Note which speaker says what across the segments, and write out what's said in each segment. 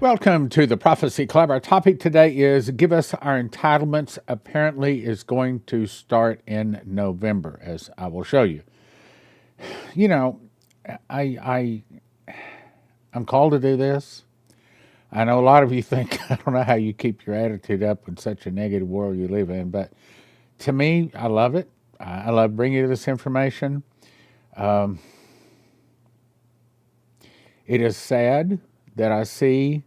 Speaker 1: Welcome to the Prophecy Club. Our topic today is Give Us Our Entitlements. Apparently is going to start in November, as I will show you. You know, I I'm called to do this. I know a lot of you think I don't know how you keep your attitude up in such a negative world you live in, but to me, I love it. I love bringing you this information. It is sad that I see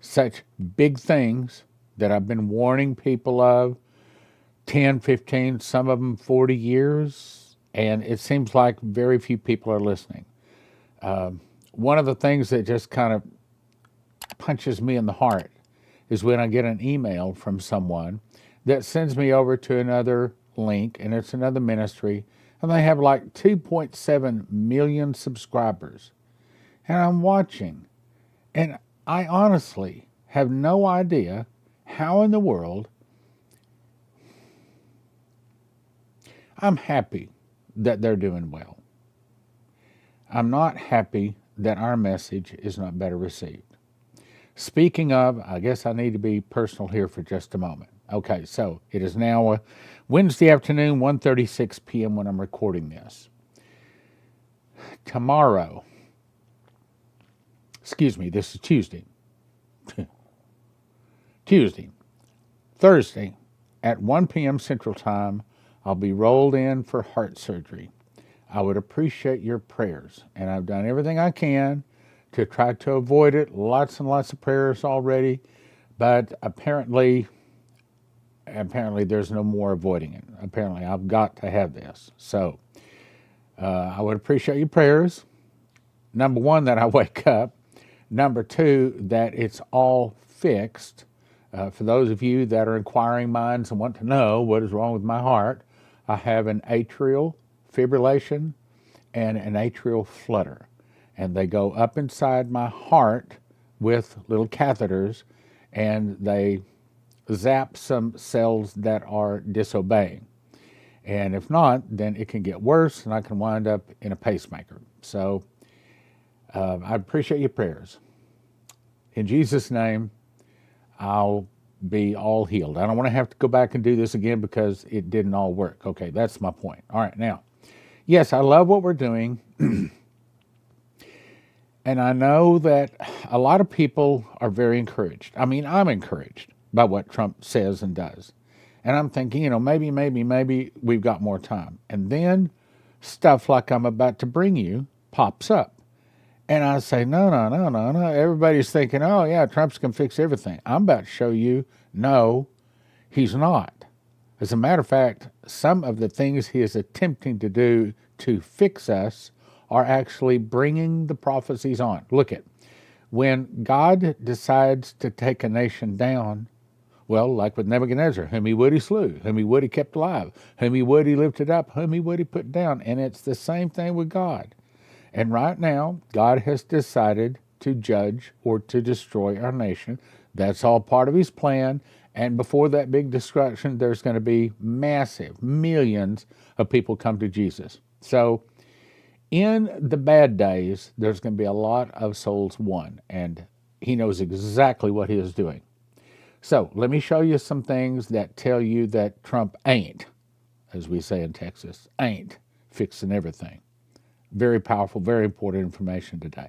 Speaker 1: such big things that I've been warning people of 10, 15, some of them 40 years, and it seems like very few people are listening. One of the things that just kind of punches me in the heart is when I get an email from someone that sends me over to another link, and it's another ministry, and they have like 2.7 million subscribers. And I'm watching, and I honestly have no idea how in the world. I'm happy that they're doing well. I'm not happy that our message is not better received. Speaking of, I guess I need to be personal here for just a moment. Okay, so it is now Wednesday afternoon, 1:36 p.m. when I'm recording this. Tomorrow, this is Tuesday. Thursday at 1 p.m. Central Time, I'll be rolled in for heart surgery. I would appreciate your prayers, and I've done everything I can to try to avoid it. Lots and lots of prayers already, but apparently there's no more avoiding it. Apparently I've got to have this. So I would appreciate your prayers. Number one, that I wake up. Number two, that it's all fixed. For those of you that are inquiring minds and want to know what is wrong with my heart, I have an atrial fibrillation and an atrial flutter. And they go up inside my heart with little catheters, and they zap some cells that are disobeying. And if not, then it can get worse, and I can wind up in a pacemaker. So I appreciate your prayers. In Jesus' name, I'll be all healed. I don't want to have to go back and do this again because it didn't all work. Okay, that's my point. All right, now, yes, I love what we're doing. And I know that a lot of people are very encouraged. I mean, I'm encouraged by what Trump says and does. And I'm thinking, maybe we've got more time. And then stuff like I'm about to bring you pops up. And I say, no. Everybody's thinking, oh, yeah, Trump's going to fix everything. I'm about to show you, no, he's not. As a matter of fact, some of the things he is attempting to do to fix us are actually bringing the prophecies on. Look at, when God decides to take a nation down, well, like with Nebuchadnezzar, whom he would he slew, whom he would he kept alive, whom he would he lifted up, whom he would he put down. And it's the same thing with God. And right now, God has decided to judge or to destroy our nation. That's all part of his plan. And before that big destruction, there's going to be massive, millions of people come to Jesus. So in the bad days, there's going to be a lot of souls won. And he knows exactly what he is doing. So let me show you some things that tell you that Trump ain't, as we say in Texas, ain't fixing everything. Very powerful, very important information today.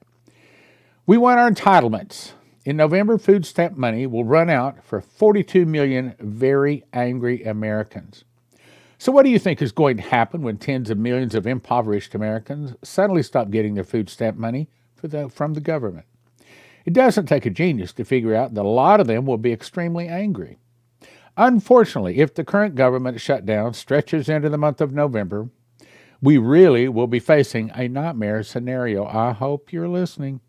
Speaker 1: We want our entitlements. In November, food stamp money will run out for 42 million very angry Americans. So what do you think is going to happen when tens of millions of impoverished Americans suddenly stop getting their food stamp money from the government? It doesn't take a genius to figure out that a lot of them will be extremely angry. Unfortunately, if the current government shutdown stretches into the month of November, we really will be facing a nightmare scenario. I hope you're listening.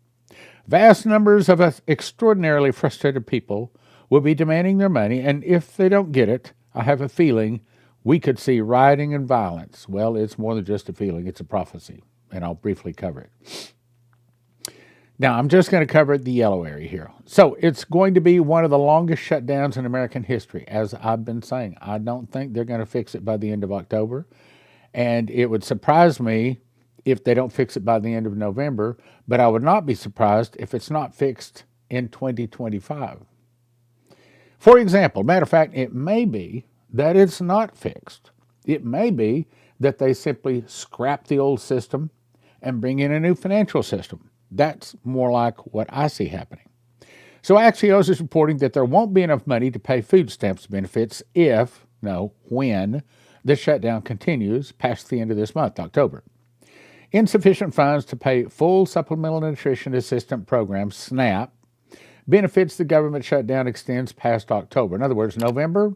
Speaker 1: Vast numbers of extraordinarily frustrated people will be demanding their money, and if they don't get it, I have a feeling we could see rioting and violence. Well, it's more than just a feeling, it's a prophecy, and I'll briefly cover it. Now, I'm just going to cover the yellow area here. So it's going to be one of the longest shutdowns in American history, as I've been saying. I don't think they're going to fix it by the end of October. And it would surprise me if they don't fix it by the end of November, but I would not be surprised if it's not fixed in 2025. For example, matter of fact, it may be that it's not fixed. It may be that they simply scrap the old system and bring in a new financial system. That's more like what I see happening. So Axios is reporting that there won't be enough money to pay food stamps benefits when the shutdown continues past the end of this month, October. Insufficient funds to pay full Supplemental Nutrition Assistance Program, SNAP, benefits the government shutdown extends past October. In other words, November,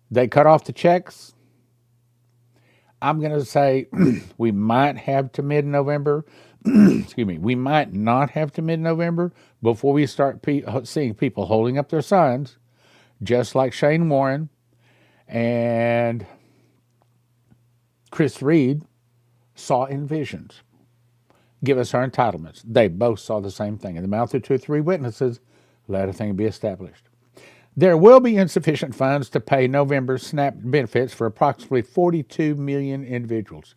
Speaker 1: they cut off the checks. I'm going to say we might have to mid-November. Excuse me. We might not have to mid-November before we start seeing people holding up their signs, just like Shane Warren and Chris Reed saw in visions. Give us our entitlements. They both saw the same thing. In the mouth of 2 or 3 witnesses, let a thing be established. There will be insufficient funds to pay November's SNAP benefits for approximately 42 million individuals.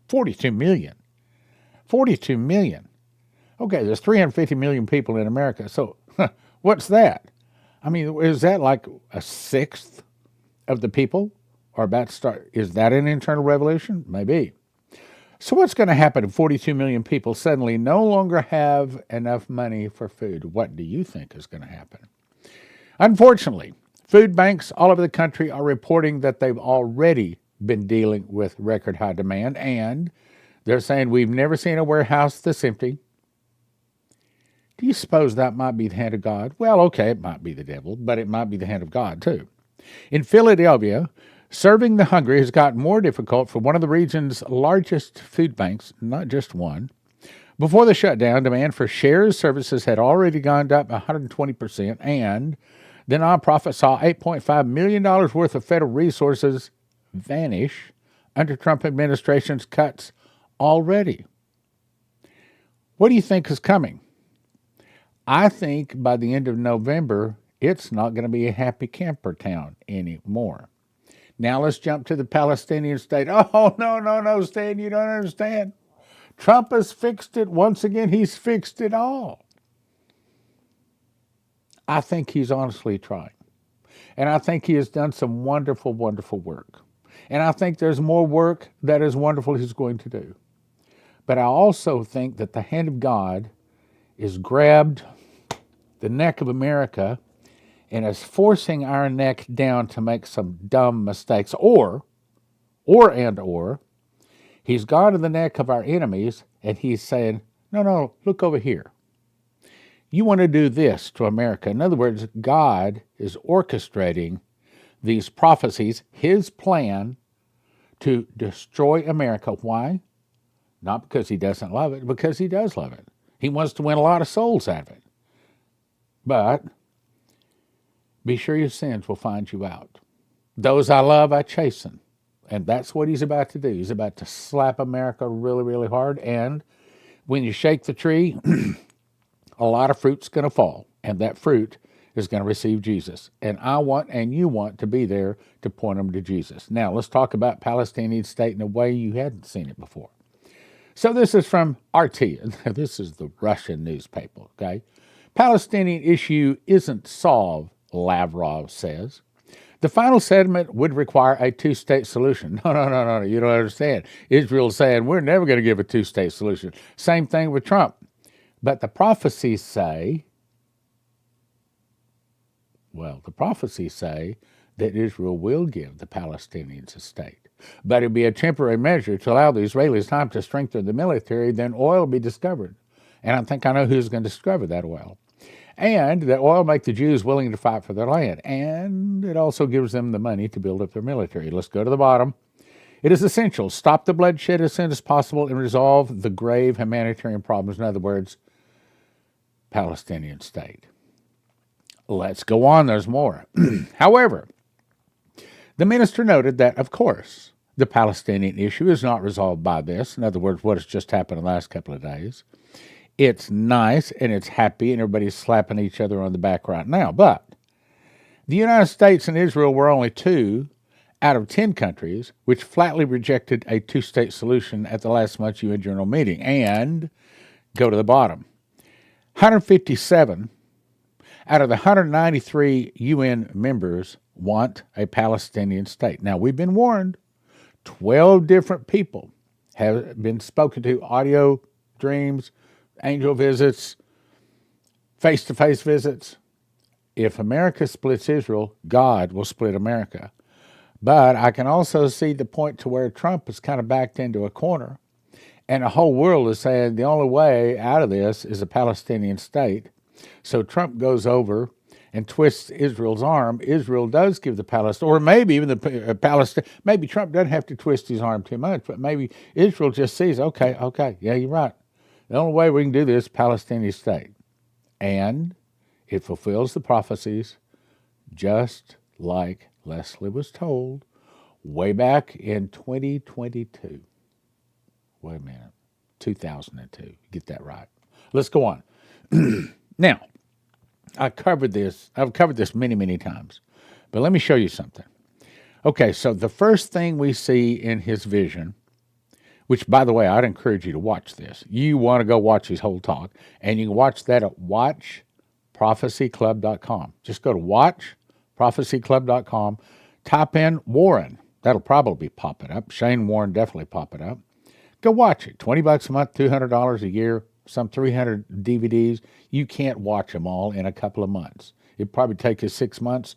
Speaker 1: 42 million. 42 million. Okay, there's 350 million people in America. So what's that? I mean, is that like a sixth of the people are about to start? Is that an internal revolution? Maybe. So what's going to happen if 42 million people suddenly no longer have enough money for food? What do you think is going to happen? Unfortunately, food banks all over the country are reporting that they've already been dealing with record high demand, and they're saying we've never seen a warehouse this empty. Do you suppose that might be the hand of God? Well, okay, it might be the devil, but it might be the hand of God too. In Philadelphia, serving the hungry has gotten more difficult for one of the region's largest food banks, not just one. Before the shutdown, demand for shared services had already gone up 120%, and the nonprofit saw $8.5 million worth of federal resources vanish under Trump administration's cuts already. What do you think is coming? I think by the end of November, it's not going to be a happy camper town anymore. Now let's jump to the Palestinian State. Oh, no, Stan, you don't understand. Trump has fixed it. Once again, he's fixed it all. I think he's honestly trying. And I think he has done some wonderful, wonderful work. And I think there's more work that is wonderful he's going to do. But I also think that the hand of God is grabbed the neck of America and is forcing our neck down to make some dumb mistakes. Or he's gone to the neck of our enemies and he's saying, no, look over here. You want to do this to America. In other words, God is orchestrating these prophecies, his plan to destroy America. Why? Not because he doesn't love it, because he does love it. He wants to win a lot of souls out of it. But be sure your sins will find you out. Those I love, I chasten. And that's what he's about to do. He's about to slap America really, really hard. And when you shake the tree, a lot of fruit's going to fall. And that fruit is going to receive Jesus. And I want and you want to be there to point them to Jesus. Now, let's talk about Palestinian State in a way you hadn't seen it before. So this is from RT. This is the Russian newspaper, okay? Palestinian issue isn't solved, Lavrov says. The final settlement would require a two-state solution. No, you don't understand. Israel's saying we're never going to give a two-state solution. Same thing with Trump. But the prophecies say that Israel will give the Palestinians a state. But it'll be a temporary measure to allow the Israelis time to strengthen the military, then oil will be discovered. And I think I know who's going to discover that oil. And that oil will make the Jews willing to fight for their land. And it also gives them the money to build up their military. Let's go to the bottom. It is essential. Stop the bloodshed as soon as possible and resolve the grave humanitarian problems. In other words, Palestinian State. Let's go on. There's more. However, the minister noted that, of course, the Palestinian issue is not resolved by this. In other words, what has just happened in the last couple of days. It's nice and it's happy and everybody's slapping each other on the back right now. But the United States and Israel were only 2 out of 10 countries which flatly rejected a two-state solution at the last month's UN General Meeting. And go to the bottom. 157 out of the 193 UN members want a Palestinian state. Now, we've been warned. 12 different people have been spoken to, audio, dreams, angel visits, face-to-face visits. If America splits Israel, God will split America. But I can also see the point to where Trump is kind of backed into a corner, and the whole world is saying the only way out of this is a Palestinian state. So Trump goes over and twists Israel's arm. Israel does give the Palestine, or maybe even the Palestine. Maybe Trump doesn't have to twist his arm too much, but maybe Israel just sees, okay, yeah, you're right. The only way we can do this, Palestinian state. And it fulfills the prophecies just like Leslie was told way back in 2022. Wait a minute, 2002. Get that right. Let's go on. Now, I've covered this many, many times, but let me show you something. Okay, so the first thing we see in his vision, which, by the way, I'd encourage you to watch this. You want to go watch his whole talk, and you can watch that at watchprophecyclub.com. Just go to watchprophecyclub.com, type in Warren. That'll probably pop it up. Shane Warren definitely pop it up. Go watch it. $20 a month, $200 a year, some 300 DVDs. You can't watch them all in a couple of months. It'd probably take you 6 months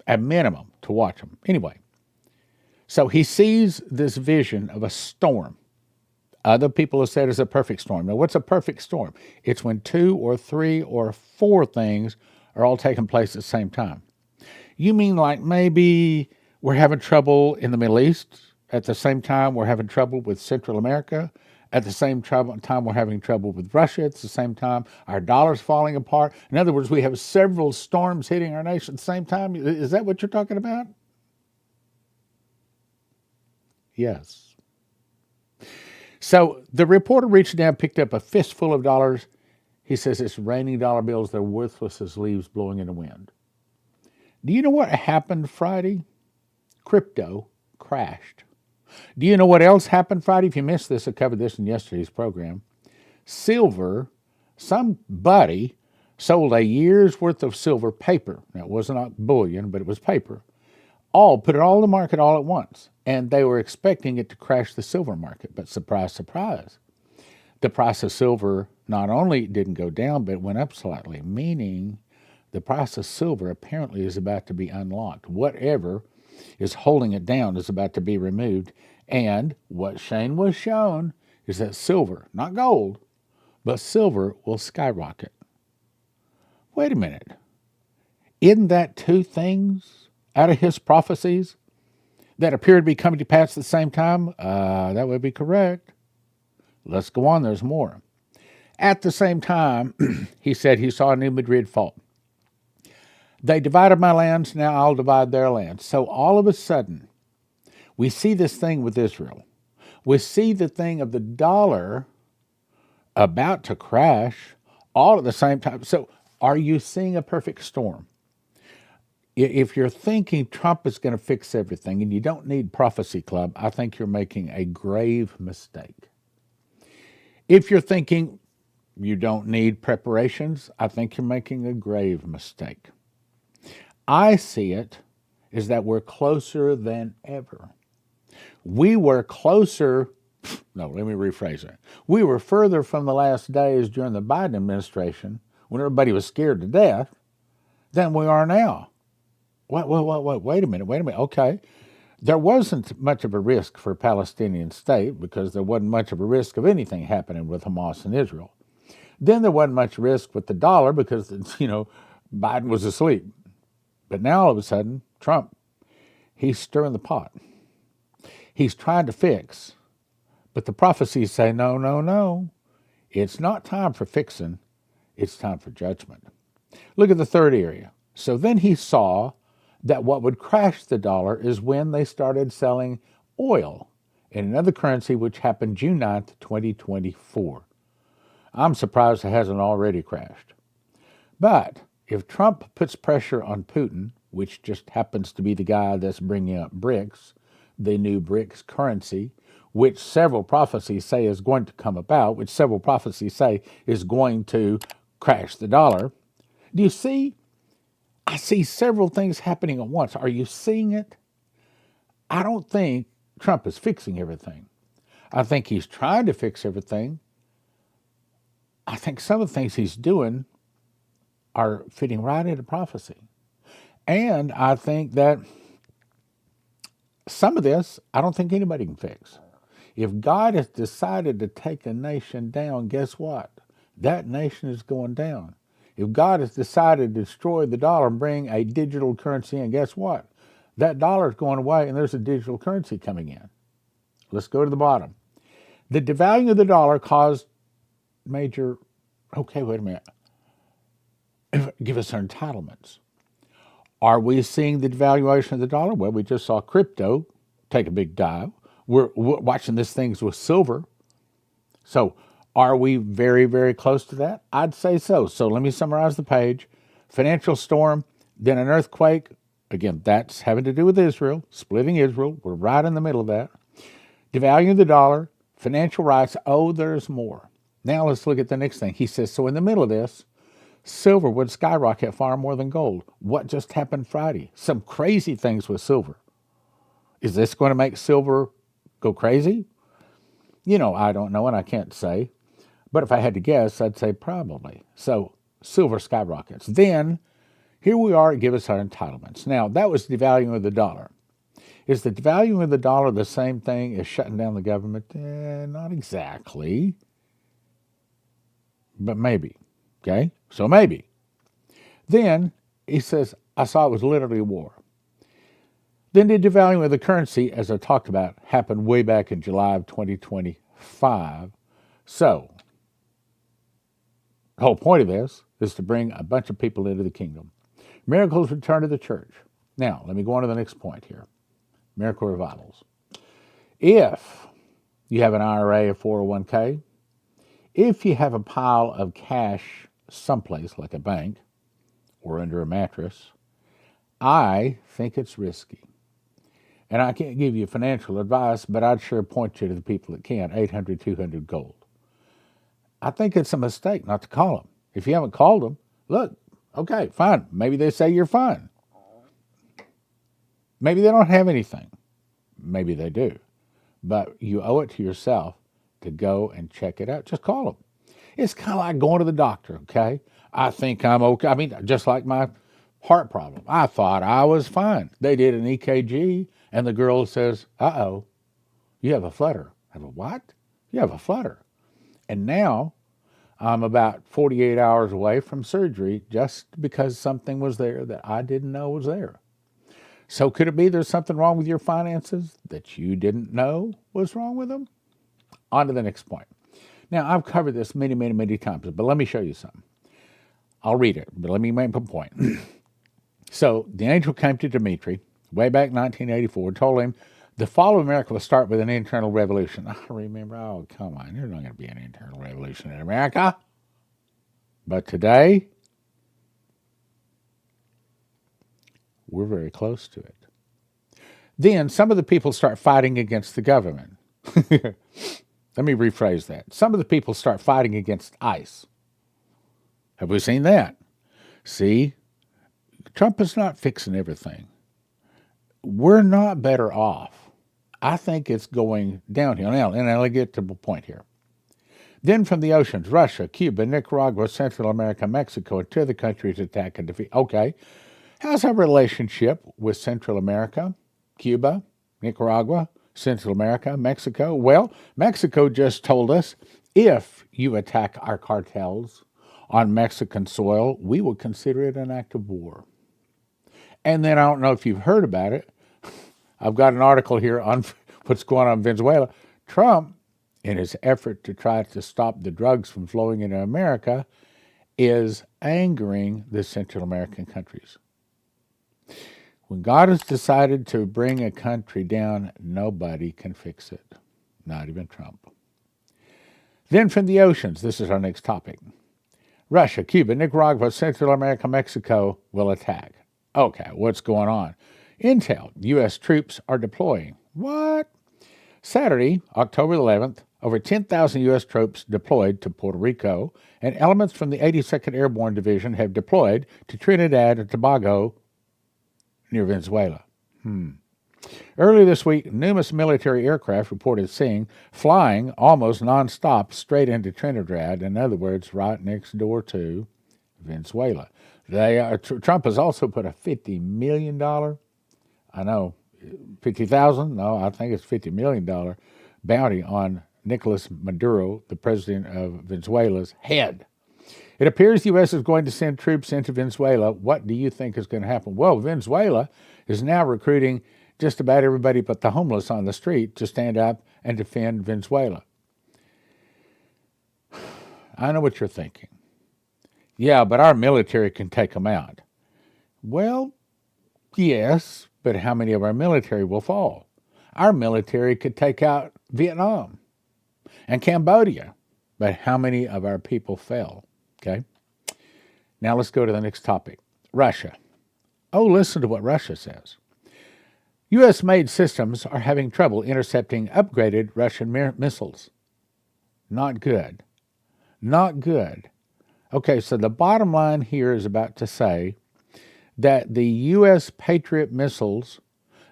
Speaker 1: at minimum to watch them. Anyway, so he sees this vision of a storm. Other people have said it's a perfect storm. Now, what's a perfect storm? It's when 2 or 3 or 4 things are all taking place at the same time. You mean like maybe we're having trouble in the Middle East? At the same time, we're having trouble with Central America. At the same time, we're having trouble with Russia. At the same time, our dollar's falling apart. In other words, we have several storms hitting our nation at the same time. Is that what you're talking about? Yes. So the reporter reached down, picked up a fistful of dollars. He says it's raining dollar bills. They're worthless as leaves blowing in the wind. Do you know what happened Friday? Crypto crashed. Do you know what else happened Friday? If you missed this, I covered this in yesterday's program. Silver, somebody sold a year's worth of silver paper. Now, it was not bullion, but it was paper. Put it all in the market all at once. And they were expecting it to crash the silver market. But surprise, surprise. The price of silver not only didn't go down, but it went up slightly, meaning the price of silver apparently is about to be unlocked. Whatever is holding it down is about to be removed. And what Shane was shown is that silver, not gold, but silver will skyrocket. Wait a minute. Isn't that 2 things out of his prophecies that appear to be coming to pass at the same time? That would be correct. Let's go on. There's more. At the same time, he said he saw New Madrid fall. They divided my lands, now I'll divide their lands. So all of a sudden, we see this thing with Israel. We see the thing of the dollar about to crash all at the same time. So are you seeing a perfect storm? If you're thinking Trump is going to fix everything and you don't need Prophecy Club, I think you're making a grave mistake. If you're thinking you don't need preparations, I think you're making a grave mistake. I see it as that we're closer than ever. We were closer, no, let me rephrase that. We were further from the last days during the Biden administration, when everybody was scared to death, than we are now. Wait a minute. Okay. There wasn't much of a risk for Palestinian State because there wasn't much of a risk of anything happening with Hamas and Israel. Then there wasn't much risk with the dollar because, Biden was asleep. But now all of a sudden, Trump, he's stirring the pot. He's trying to fix. But the prophecies say, no. It's not time for fixing. It's time for judgment. Look at the third area. So then he saw that what would crash the dollar is when they started selling oil in another currency, which happened June 9th, 2024. I'm surprised it hasn't already crashed. But if Trump puts pressure on Putin, which just happens to be the guy that's bringing up BRICS, the new BRICS currency, which several prophecies say is going to come about, which several prophecies say is going to crash the dollar. Do you see? I see several things happening at once. Are you seeing it? I don't think Trump is fixing everything. I think he's trying to fix everything. I think some of the things he's doing are fitting right into prophecy. And I think that some of this, I don't think anybody can fix. If God has decided to take a nation down, guess what? That nation is going down. If God has decided to destroy the dollar and bring a digital currency in, guess what? That dollar is going away and there's a digital currency coming in. Let's go to the bottom. The devaluing of the dollar caused major, okay, wait a minute. Give us our entitlements. Are we seeing the devaluation of the dollar? Well, we just saw crypto take a big dive. We're watching these things with silver. So are we very, very close to that? I'd say so. So let me summarize the page. Financial storm, then an earthquake. Again, that's having to do with Israel, splitting Israel. We're right in the middle of that. Devaluing the dollar, financial rights. Oh, there's more. Now let's look at the next thing. He says, so in the middle of this, silver would skyrocket far more than gold. What just happened Friday? Some crazy things with silver. Is this going to make silver go crazy? I don't know and I can't say. But if I had to guess, I'd say probably. So silver skyrockets. Then here we are, give us our entitlements. Now, that was the devaluing of the dollar. Is the devaluing of the dollar the same thing as shutting down the government? Not exactly. But maybe. Okay? So maybe. Then he says, I saw it was literally a war. Then the devaluing of the currency, as I talked about, happened way back in July of 2025. So the whole point of this is to bring a bunch of people into the kingdom. Miracles return to the church. Now, let me go on to the next point here. Miracle revivals. If you have an IRA or 401k, if you have a pile of cash someplace like a bank or under a mattress, I think it's risky. And I can't give you financial advice, but I'd sure point you to the people that can, 800-200-GOLD. I think it's a mistake not to call them. If you haven't called them, look, okay, fine. Maybe they say you're fine. Maybe they don't have anything. Maybe they do. But you owe it to yourself to go and check it out. Just call them. It's kind of like going to the doctor, okay? I think I'm okay. I mean, just like my heart problem. I thought I was fine. They did an EKG, and the girl says, uh-oh, you have a flutter. I go, what? You have a flutter. And now I'm about 48 hours away from surgery just because something was there that I didn't know was there. So could it be there's something wrong with your finances that you didn't know was wrong with them? On to the next point. Now, I've covered this many, many, many times, but let me show you something. I'll read it, but let me make a point. So the angel came to Dmitri way back in 1984, told him the fall of America will start with an internal revolution. I remember, oh, come on, there's not going to be an internal revolution in America. But today, we're very close to it. Then some of the people start fighting against the government. Let me rephrase that. Some of the people start fighting against ICE. Have we seen that? See, Trump is not fixing everything. We're not better off. I think it's going downhill. Now, and I'll get to the point here. Then from the oceans, Russia, Cuba, Nicaragua, Central America, Mexico, and two other countries attack and defeat. Okay, how's our relationship with Central America, Cuba, Nicaragua, Central America, Mexico? Well, Mexico just told us if you attack our cartels on Mexican soil, we will consider it an act of war. And then I don't know if you've heard about it. I've got an article here on what's going on in Venezuela. Trump, in his effort to try to stop the drugs from flowing into America, is angering the Central American countries. When God has decided to bring a country down, nobody can fix it, not even Trump. Then from the oceans, this is our next topic. Russia, Cuba, Nicaragua, Central America, Mexico will attack. Okay, what's going on? Intel, U.S. troops are deploying. What? Saturday, October 11th, Over 10,000 U.S. troops deployed to Puerto Rico, and elements from the 82nd Airborne Division have deployed to Trinidad and Tobago near Venezuela. Earlier this week, numerous military aircraft reported seeing flying almost nonstop straight into Trinidad, in other words, right next door to Venezuela. Trump has also put a $50 million, I know, 50,000? No, I think it's $50 million bounty on Nicolas Maduro, the president of Venezuela's head. It appears the U.S. is going to send troops into Venezuela. What do you think is going to happen? Well, Venezuela is now recruiting just about everybody but the homeless on the street to stand up and defend Venezuela. I know what you're thinking. Yeah, but our military can take them out. Well, yes, but how many of our military will fall? Our military could take out Vietnam and Cambodia, but how many of our people fell? Okay. Now let's go to the next topic. Russia. Oh, listen to what Russia says. U.S.-made systems are having trouble intercepting upgraded Russian missiles. Not good. Not good. Okay, so the bottom line here is about to say that the U.S. Patriot missiles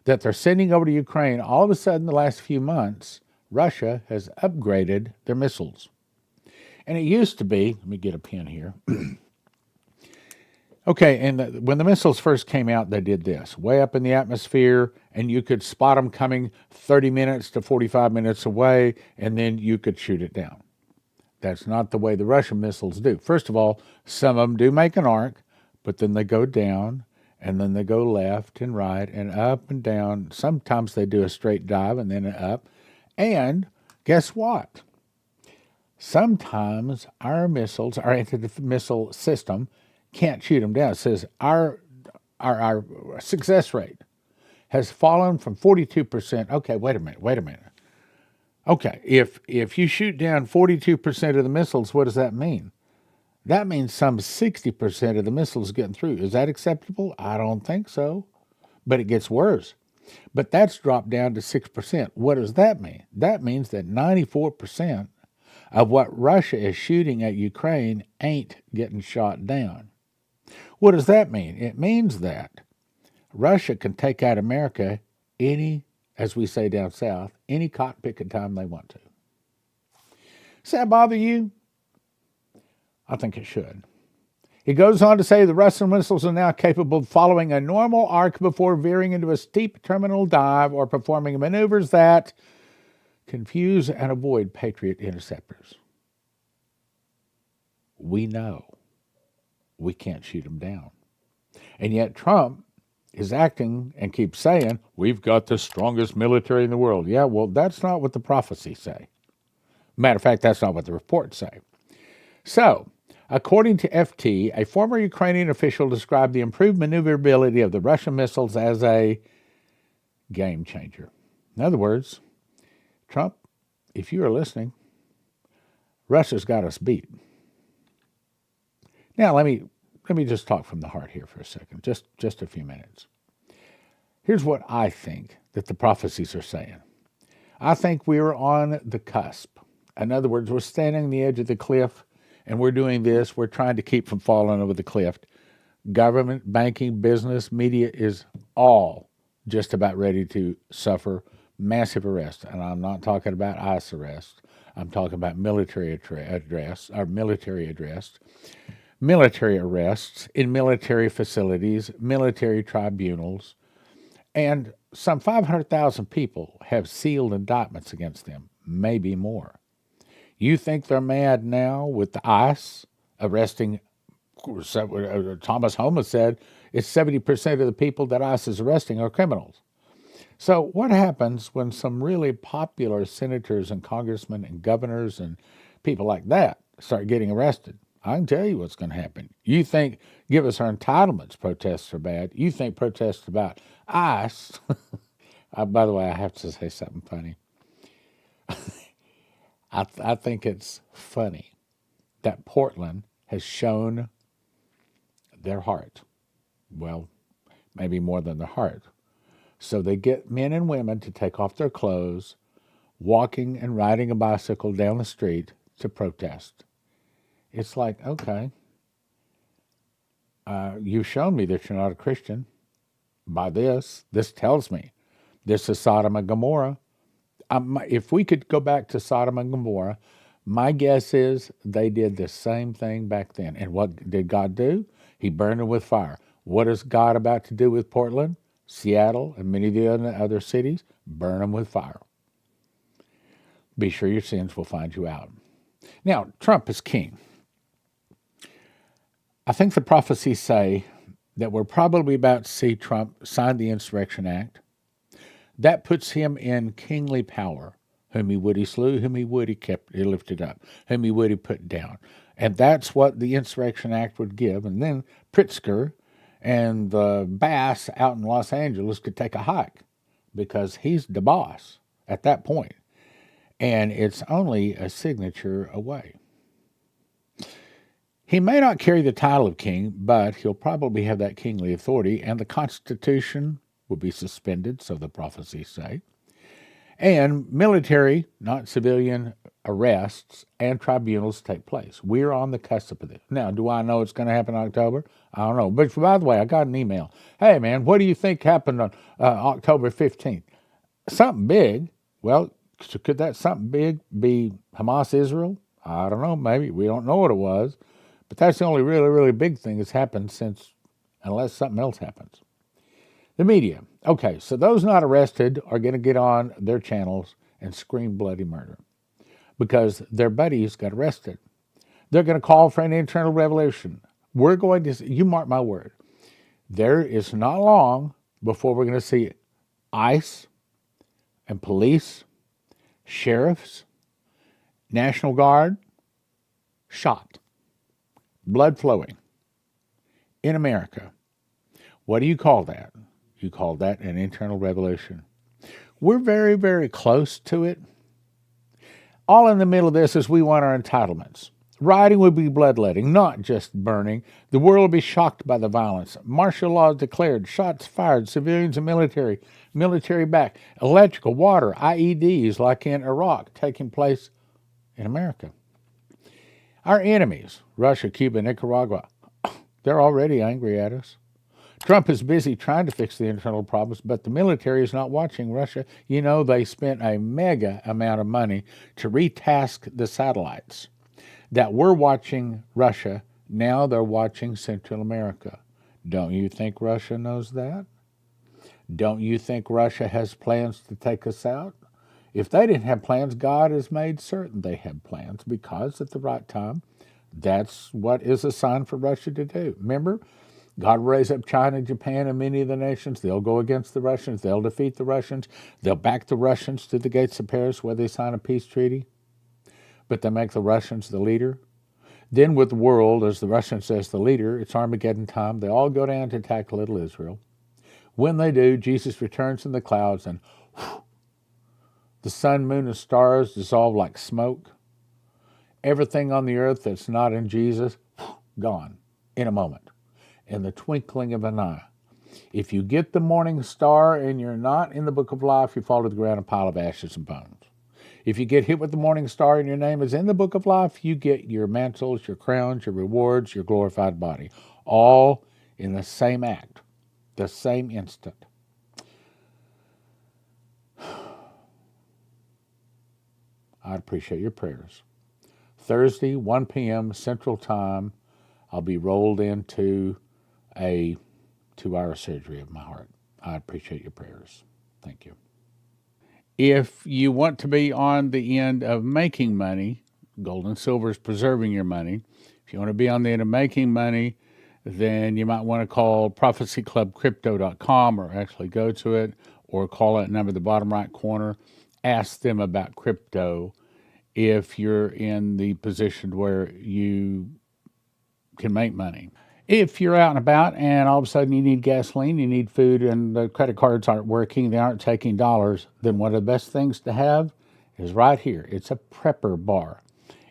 Speaker 1: that they're sending over to Ukraine, all of a sudden the last few months, Russia has upgraded their missiles. And it used to be, let me get a pen here. Okay, and when the missiles first came out, they did this. Way up in the atmosphere, and you could spot them coming 30 minutes to 45 minutes away, and then you could shoot it down. That's not the way the Russian missiles do. First of all, some of them do make an arc, but then they go down, and then they go left and right and up and down. Sometimes they do a straight dive and then up. And guess what? Sometimes our missiles, our anti-missile system, can't shoot them down. It says our success rate has fallen from 42%. Okay, wait a minute. Okay, if you shoot down 42% of the missiles, what does that mean? That means some 60% of the missiles getting through. Is that acceptable? I don't think so. But it gets worse. But that's dropped down to 6%. What does that mean? That means that 94% of what Russia is shooting at Ukraine ain't getting shot down. What does that mean? It means that Russia can take out America any, as we say down south, any cotton picking time they want to. Does that bother you? I think it should. He goes on to say the Russian missiles are now capable of following a normal arc before veering into a steep terminal dive or performing maneuvers that confuse and avoid Patriot interceptors. We know we can't shoot them down. And yet Trump is acting and keeps saying, we've got the strongest military in the world. Yeah, well, that's not what the prophecies say. Matter of fact, that's not what the reports say. So, according to FT, a former Ukrainian official described the improved maneuverability of the Russian missiles as a game changer. In other words, Trump, if you are listening, Russia's got us beat. Now, let me just talk from the heart here for a second, just a few minutes. Here's what I think that the prophecies are saying. I think we're on the cusp. In other words, we're standing on the edge of the cliff, and we're doing this. We're trying to keep from falling over the cliff. Government, banking, business, media is all just about ready to suffer massive arrest. And I'm not talking about ICE arrest. I'm talking about military arrests in military facilities, military tribunals, and some 500,000 people have sealed indictments against them, maybe more. You think they're mad now with the ICE arresting? Thomas Homer said it's 70% of the people that ICE is arresting are criminals. So what happens when some really popular senators and congressmen and governors and people like that start getting arrested? I can tell you what's going to happen. You think give us our entitlements protests are bad. You think protests about ICE. By the way, I have to say something funny. I think it's funny that Portland has shown their heart. Well, maybe more than their heart. So they get men and women to take off their clothes, walking and riding a bicycle down the street to protest. It's like, okay, you've shown me that you're not a Christian by this. This tells me this is Sodom and Gomorrah. If we could go back to Sodom and Gomorrah, my guess is they did the same thing back then. And what did God do? He burned them with fire. What is God about to do with Portland, Seattle, and many of the other cities? Burn them with fire. Be sure your sins will find you out. Now, Trump is king. I think the prophecies say that we're probably about to see Trump sign the Insurrection Act. That puts him in kingly power. Whom he would he slew, whom he would he lifted up, whom he would he put down. And that's what the Insurrection Act would give. And then Pritzker and the Bass out in Los Angeles could take a hike because he's the boss at that point. And it's only a signature away. He may not carry the title of king, but he'll probably have that kingly authority, and the Constitution will be suspended, so the prophecies say. And military, not civilian, arrests and tribunals take place. We're on the cusp of this. Now, do I know it's going to happen in October? I don't know. But by the way, I got an email. Hey, man, what do you think happened on October 15th? Something big. Well, could that something big be Hamas Israel? I don't know. Maybe. We don't know what it was. But that's the only really, really big thing that's happened since, unless something else happens. The media. Okay, so those not arrested are going to get on their channels and scream bloody murder because their buddies got arrested. They're going to call for an internal revolution. We're going to, you mark my word, there is not long before we're going to see ICE and police, sheriffs, National Guard shot, blood flowing in America. What do you call that? You call that an internal revolution. We're very, very close to it. All in the middle of this is we want our entitlements. Rioting would be bloodletting, not just burning. The world will be shocked by the violence. Martial law declared, shots fired, civilians and military back, electrical, water, IEDs like in Iraq taking place in America. Our enemies, Russia, Cuba, Nicaragua, they're already angry at us. Trump is busy trying to fix the internal problems, but the military is not watching Russia. You know, they spent a mega amount of money to retask the satellites that were watching Russia. Now they're watching Central America. Don't you think Russia knows that? Don't you think Russia has plans to take us out? If they didn't have plans, God has made certain they have plans because at the right time, that's what is assigned for Russia to do. Remember? God will raise up China, Japan, and many of the nations. They'll go against the Russians. They'll defeat the Russians. They'll back the Russians to the gates of Paris where they sign a peace treaty. But they make the Russians the leader. Then with the world, as the Russians as the leader, it's Armageddon time. They all go down to attack little Israel. When they do, Jesus returns in the clouds and the sun, moon, and stars dissolve like smoke. Everything on the earth that's not in Jesus, gone in a moment. In the twinkling of an eye. If you get the morning star and you're not in the book of life, you fall to the ground a pile of ashes and bones. If you get hit with the morning star and your name is in the book of life, you get your mantles, your crowns, your rewards, your glorified body, all in the same act, the same instant. I'd appreciate your prayers. Thursday, 1 p.m. Central Time, I'll be rolled into a 2-hour surgery of my heart. I appreciate your prayers. Thank you. If you want to be on the end of making money, gold and silver is preserving your money. If you want to be on the end of making money, then you might want to call prophecyclubcrypto.com or actually go to it or call that number at the bottom right corner. Ask them about crypto if you're in the position where you can make money. If you're out and about and all of a sudden you need gasoline, you need food, and the credit cards aren't working, they aren't taking dollars, then one of the best things to have is right here. It's a prepper bar.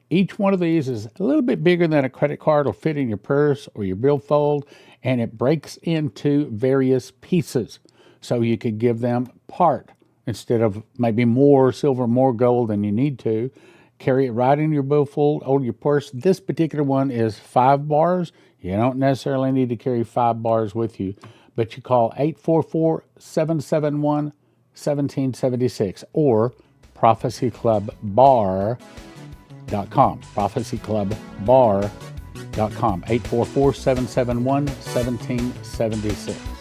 Speaker 1: Each one of these is a little bit bigger than a credit card. It'll fit in your purse or your billfold, and it breaks into various pieces. So you could give them part instead of maybe more silver, more gold than you need to. Carry it right in your billfold or your purse. This particular one is 5 bars. You don't necessarily need to carry 5 bars with you, but you call 844-771-1776 or prophecyclubbar.com. prophecyclubbar.com. 844-771-1776.